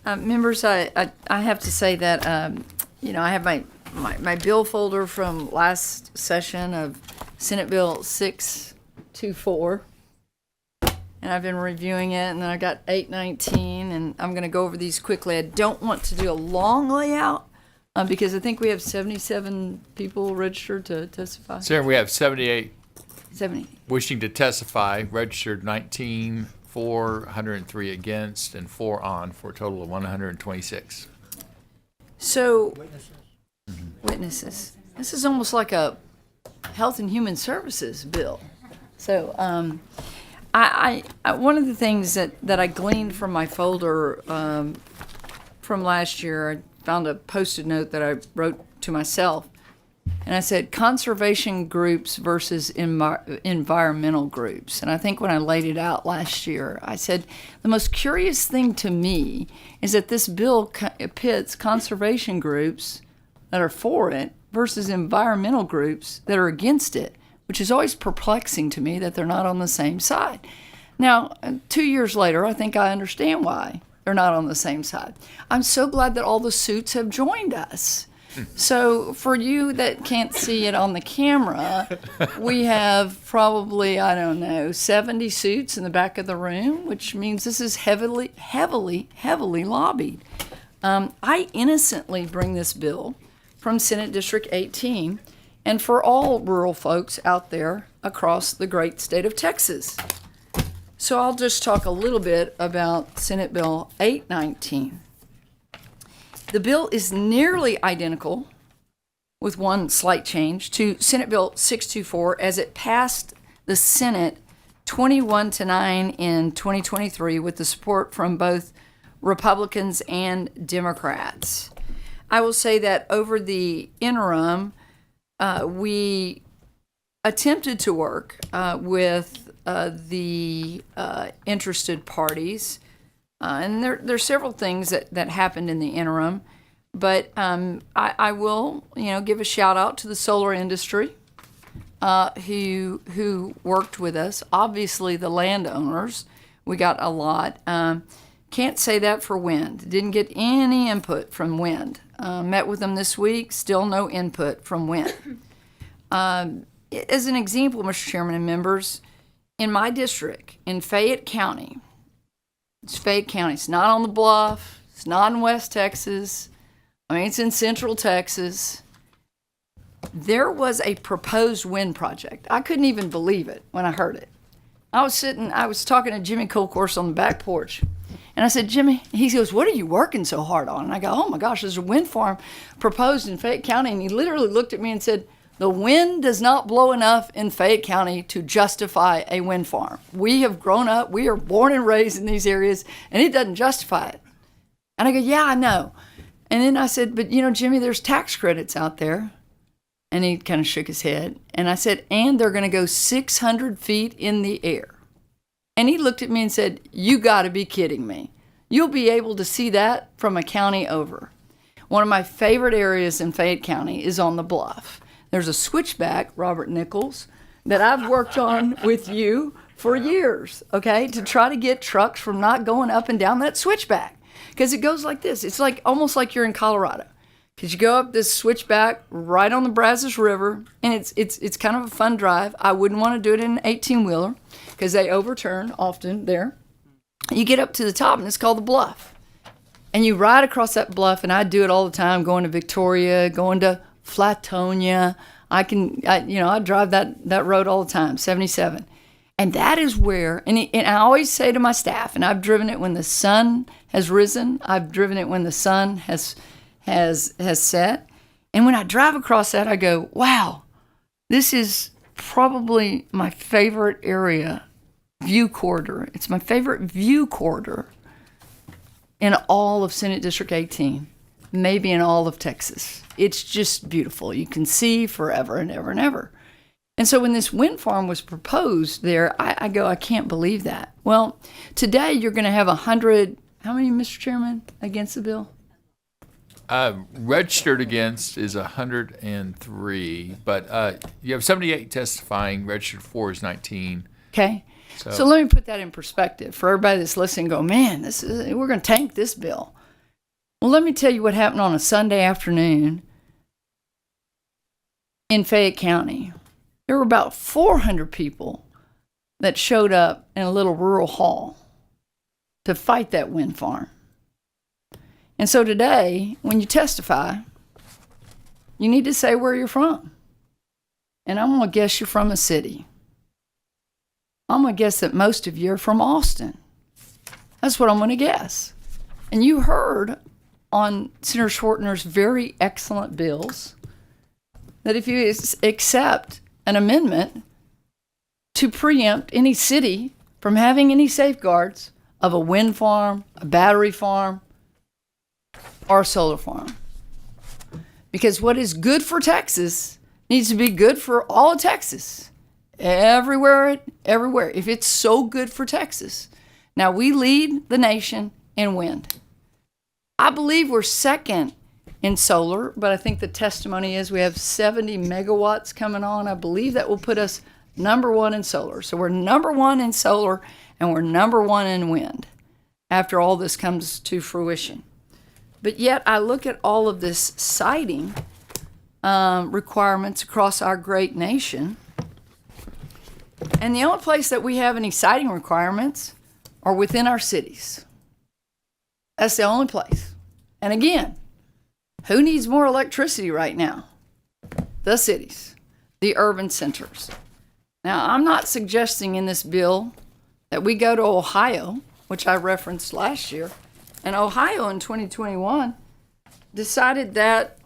Members, I have to say that, I have my bill folder from last session of Senate Bill 624, and I've been reviewing it, and then I got 819, and I'm going to go over these quickly. I don't want to do a long layout because I think we have 77 people registered to testify. Sir, we have 78 70. wishing to testify, registered 19, 403 against, and 4 on, for a total of 126. So, witnesses. This is almost like a Health and Human Services bill. So, I one of the things that I gleaned from my folder from last year, I found a Post-it note that I wrote to myself, and I said conservation groups versus environmental groups. And I think when I laid it out last year, I said the most curious thing to me is that this bill pits conservation groups that are for it versus environmental groups that are against it, which is always perplexing to me that they're not on the same side. Now, 2 years later, I think I understand why they're not on the same side. I'm so glad that all the suits have joined us. So for you that can't see it on the camera, we have probably, 70 suits in the back of the room, which means this is heavily lobbied. I innocently bring this bill from Senate District 18 and for all rural folks out there across the great state of Texas. So I'll just talk a little bit about Senate Bill 819. The bill is nearly identical, with one slight change, to Senate Bill 624 as it passed the Senate 21-9 in 2023 with the support from both Republicans and Democrats. I will say that over the interim, we attempted to work with the interested parties. And there's several things that happened in the interim, but I will, give a shout out to the solar industry who worked with us. Obviously, the landowners, we got a lot. Can't say that for wind. Didn't get any input from wind. Met with them this week. Still no input from wind. As an example, Mr. Chairman and members, in my district in Fayette County. It's Fayette County. It's not on the bluff. It's not in West Texas. It's in Central Texas. There was a proposed wind project. I couldn't even believe it when I heard it. I was talking to Jimmy Kolkhorst on the back porch. And I said, Jimmy, he goes, what are you working so hard on? And I go, oh my gosh, there's a wind farm proposed in Fayette County. And he literally looked at me and said, the wind does not blow enough in Fayette County to justify a wind farm. We have grown up, we are born and raised in these areas, and it doesn't justify it. And I go, yeah, I know. And then I said, but Jimmy, there's tax credits out there. And he kind of shook his head. And I said, and they're going to go 600 feet in the air. And he looked at me and said, you got to be kidding me. You'll be able to see that from a county over. One of my favorite areas in Fayette County is on the bluff. There's a switchback, Robert Nichols, that I've worked on with you for years, okay, to try to get trucks from not going up and down that switchback. Because it goes like this. It's like almost like you're in Colorado. Because you go up this switchback right on the Brazos River, and it's kind of a fun drive. I wouldn't want to do it in an 18-wheeler because they overturn often there. You get up to the top, and it's called the Bluff. And you ride across that bluff, and I do it all the time, going to Victoria, going to Flatonia. I drive that road all the time, 77. And that is where, and I always say to my staff, and I've driven it when the sun has risen. I've driven it when the sun has set. And when I drive across that, I go, wow, this is probably my favorite area, view corridor. It's my favorite view corridor in all of Senate District 18, maybe in all of Texas. It's just beautiful. You can see forever and ever and ever. And so when this wind farm was proposed there, I go, I can't believe that. Well, today you're going to have 100, how many, Mr. Chairman, against the bill? Registered against is 103, but you have 78 testifying. Registered for is 19. Okay. So let me put that in perspective for everybody that's listening. Go, man, we're going to tank this bill. Well, let me tell you what happened on a Sunday afternoon in Fayette County. There were about 400 people that showed up in a little rural hall to fight that wind farm. And so today, when you testify, you need to say where you're from. And I'm going to guess you're from a city. I'm going to guess that most of you are from Austin. That's what I'm going to guess. And you heard on Senator Schwartner's very excellent bills that if you accept an amendment to preempt any city from having any safeguards of a wind farm, a battery farm, or a solar farm. Because what is good for Texas needs to be good for all of Texas. Everywhere. If it's so good for Texas. Now, we lead the nation in wind. I believe we're second in solar, but I think the testimony is we have 70 megawatts coming on. I believe that will put us number one in solar. So we're number one in solar and we're number one in wind after all this comes to fruition. But yet I look at all of this siting requirements across our great nation, and the only place that we have any siting requirements are within our cities. That's the only place. And again, who needs more electricity right now? The cities, the urban centers. Now, I'm not suggesting in this bill that we go to Ohio, which I referenced last year, and Ohio in 2021 decided that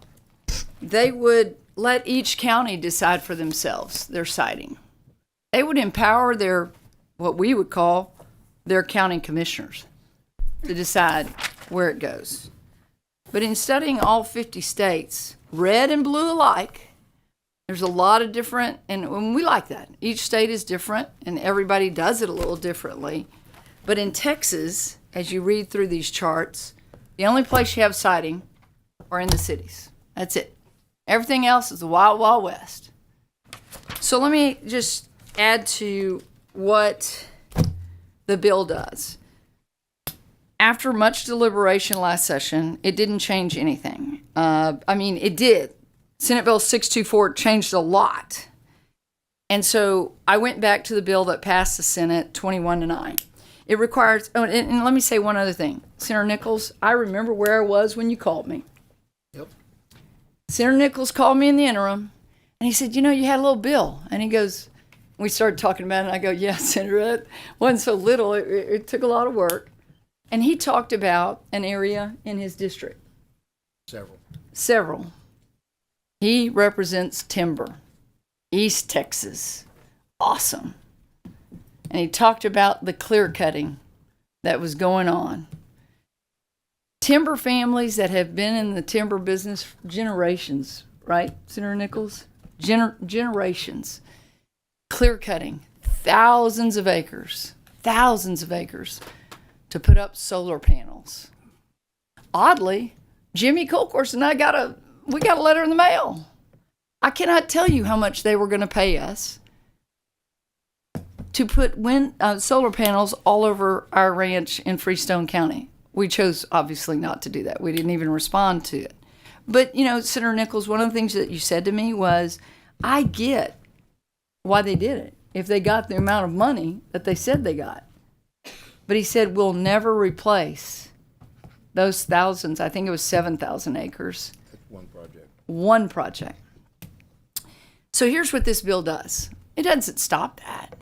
they would let each county decide for themselves their siting. They would empower their, what we would call their county commissioners to decide where it goes. But in studying all 50 states, red and blue alike, there's a lot of different, and we like that. Each state is different, and everybody does it a little differently. But in Texas, as you read through these charts, the only place you have siting are in the cities. That's it. Everything else is the wild, wild west. So let me just add to what the bill does. After much deliberation last session, it didn't change anything. It did. Senate Bill 624 changed a lot. And so I went back to the bill that passed the Senate 21-9. It requires, and let me say one other thing. Senator Nichols, I remember where I was when you called me. Yep. Senator Nichols called me in the interim, and he said, you had a little bill. And he goes, we started talking about it, and I go, yeah, Senator, it wasn't so little. It took a lot of work. And he talked about an area in his district. Several. He represents timber, East Texas. Awesome. And he talked about the clear cutting that was going on. Timber families that have been in the timber business for generations, right, Senator Nichols? Generations. Clear cutting, thousands of acres to put up solar panels. Oddly, Jimmy Kolkhorst and I got a letter in the mail. I cannot tell you how much they were going to pay us to put solar panels all over our ranch in Freestone County. We chose, obviously, not to do that. We didn't even respond to it. But, Senator Nichols, one of the things that you said to me was, I get why they did it, if they got the amount of money that they said they got. But he said, we'll never replace those thousands. I think it was 7,000 acres. One project. So here's what this bill does. It doesn't stop that.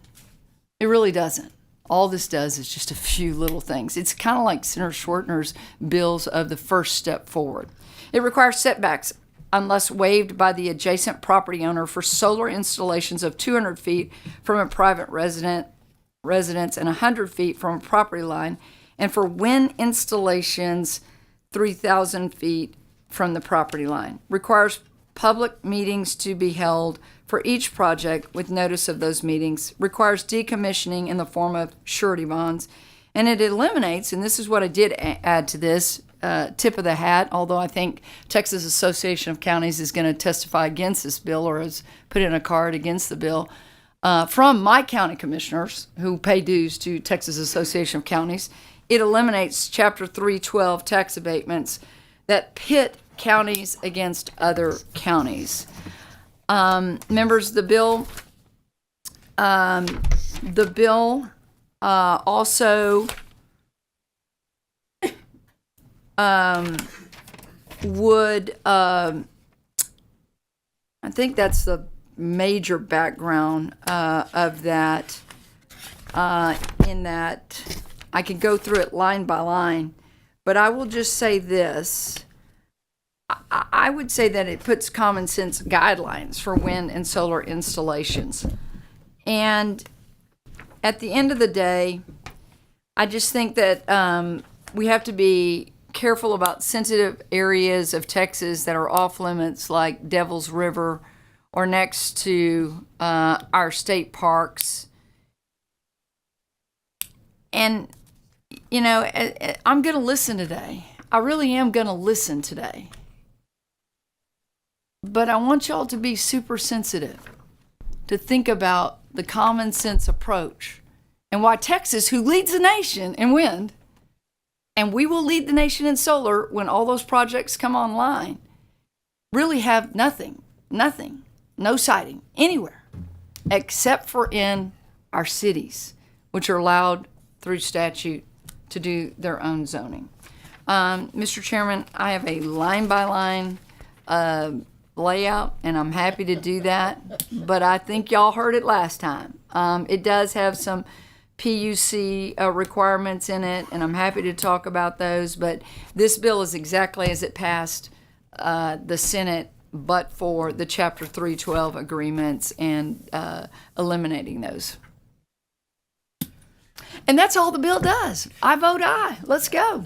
It really doesn't. All this does is just a few little things. It's kind of like Senator Schwartner's bills of the first step forward. It requires setbacks unless waived by the adjacent property owner for solar installations of 200 feet from a private residence and 100 feet from a property line, and for wind installations 3,000 feet from the property line. Requires public meetings to be held for each project with notice of those meetings. Requires decommissioning in the form of surety bonds. And it eliminates, and this is what I did add to this, tip of the hat, although I think Texas Association of Counties is going to testify against this bill or has put in a card against the bill, from my county commissioners who pay dues to Texas Association of Counties. It eliminates Chapter 312 tax abatements that pit counties against other counties. Members, the bill also would, I think that's the major background of that, in that I could go through it line by line, but I will just say this. I would say that it puts common sense guidelines for wind and solar installations. And at the end of the day, I just think that we have to be careful about sensitive areas of Texas that are off limits, like Devil's River or next to our state parks. And, you know, I'm going to listen today. I really am going to listen today. But I want y'all to be super sensitive, to think about the common sense approach and why Texas, who leads the nation in wind, and we will lead the nation in solar when all those projects come online, really have nothing, no siting anywhere except for in our cities, which are allowed through statute to do their own zoning. Mr. Chairman, I have a line-by-line layout, and I'm happy to do that, but I think y'all heard it last time. It does have some PUC requirements in it, and I'm happy to talk about those, but this bill is exactly as it passed the Senate, but for the Chapter 312 agreements and eliminating those. And that's all the bill does. I vote aye. Let's go.